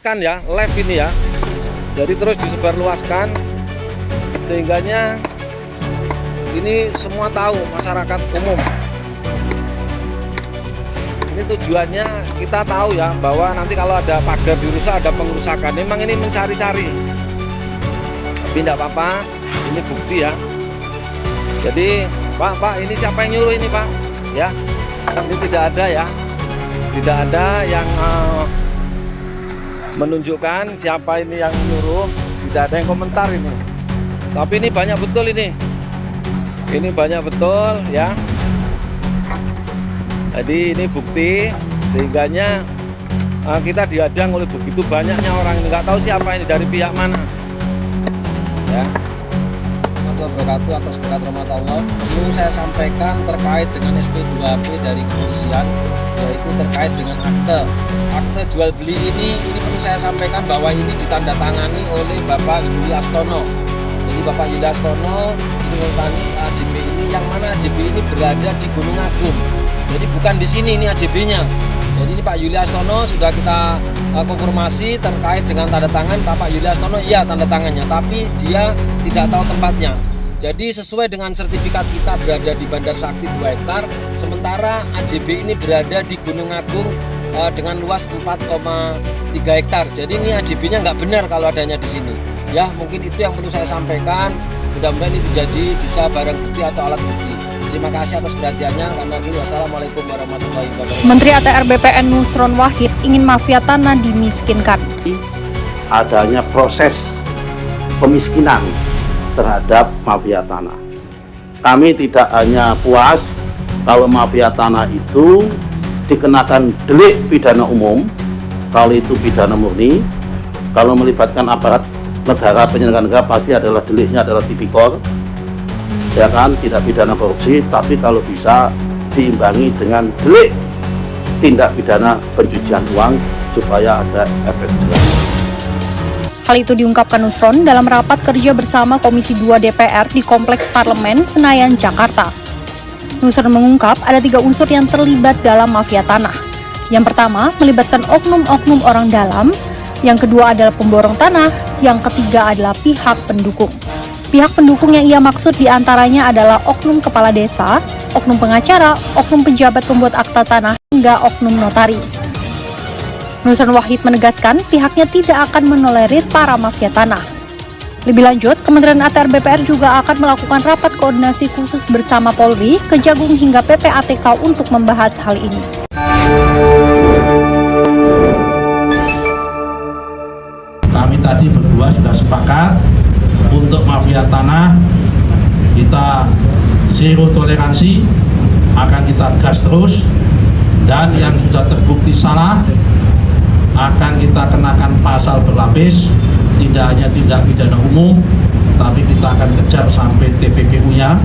disebarluaskan ya, live ini ya. Jadi terus disebarluaskan sehingganya ini semua tahu, masyarakat umum. Ini tujuannya kita tahu ya, bahwa nanti kalau ada pagar dirusak, ada pengerusakan. Memang ini mencari-cari, tapi tidak apa-apa, ini bukti ya. Jadi Pak, ini siapa yang nyuruh ini Pak? Ya, ini tidak ada ya, tidak ada yang menunjukkan siapa ini yang nyuruh, tidak ada yang komentar ini. Tapi ini banyak betul ini banyak betul ya. Jadi ini bukti, sehingganya kita dihadang oleh begitu banyaknya orang ini, nggak tahu siapa ini, dari pihak mana ya. Wabarakatuh. Atas berkat rahmatullah, perlu saya sampaikan terkait dengan SP2P dari kepolisian, yaitu terkait dengan akte jual beli ini perlu saya sampaikan bahwa ini ditandatangani oleh Bapak Yuli Astono. Jadi Bapak Yuli Astono menangani AJB ini, yang mana AJB ini berada di Gunung Agung. Jadi bukan di sini ini AJB-nya. Jadi ini Pak Yuli Astono sudah kita konfirmasi terkait dengan tanda tangan Bapak Yuli Astono, iya tanda tangannya, tapi dia tidak tahu tempatnya. Jadi sesuai dengan sertifikat kita berada di Bandar Sakti 2 hektar, sementara AJB ini berada di Gunung Agung dengan luas 4,3 hektar. Jadi ini AJB-nya nggak benar kalau adanya di sini. Ya, mungkin itu yang perlu saya sampaikan. Mudah-mudahan ini menjadi bisa barang bukti atau alat bukti. Terima kasih atas perhatiannya. Wassalamualaikum warahmatullahi wabarakatuh. Menteri ATR BPN Nusron Wahid ingin mafia tanah dimiskinkan. Adanya proses pemiskinan terhadap mafia tanah. Kami tidak hanya puas kalau mafia tanah itu dikenakan delik pidana umum, kalau itu pidana murni. Kalau melibatkan aparat negara, penyelenggara negara, pasti adalah deliknya adalah tipikor, ya kan, tidak pidana korupsi. Tapi kalau bisa diimbangi dengan delik tindak pidana pencucian uang supaya ada efek jelas. Hal itu diungkapkan Nusron dalam rapat kerja bersama Komisi 2 DPR di Kompleks Parlemen Senayan, Jakarta. Nusron mengungkap ada 3 unsur yang terlibat dalam mafia tanah. Yang pertama, melibatkan oknum-oknum orang dalam. Yang kedua adalah pemborong tanah. Yang ketiga adalah pihak pendukung. Pihak pendukung yang ia maksud diantaranya adalah oknum kepala desa, oknum pengacara, oknum pejabat pembuat akta tanah, hingga oknum notaris. Nusron Wahid menegaskan pihaknya tidak akan menolerir para mafia tanah. Lebih lanjut, Kementerian ATR BPR juga akan melakukan rapat koordinasi khusus bersama Polri, Kejagung hingga PPATK untuk membahas hal ini. Kami tadi berdua sudah sepakat untuk mafia tanah kita zero toleransi, akan kita gas terus, dan yang sudah terbukti salah akan kita kenakan pasal berlapis, tidak hanya tindak pidana umum, tapi kita akan kejar sampai TPPU-nya,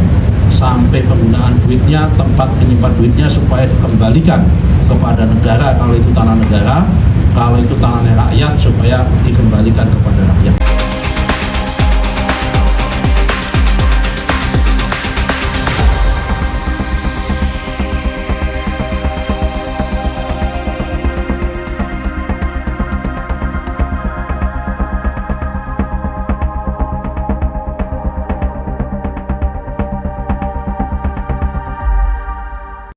sampai penggunaan duitnya, tempat menyimpan duitnya, supaya dikembalikan kepada negara kalau itu tanah negara, kalau itu tanah rakyat supaya dikembalikan kepada rakyat.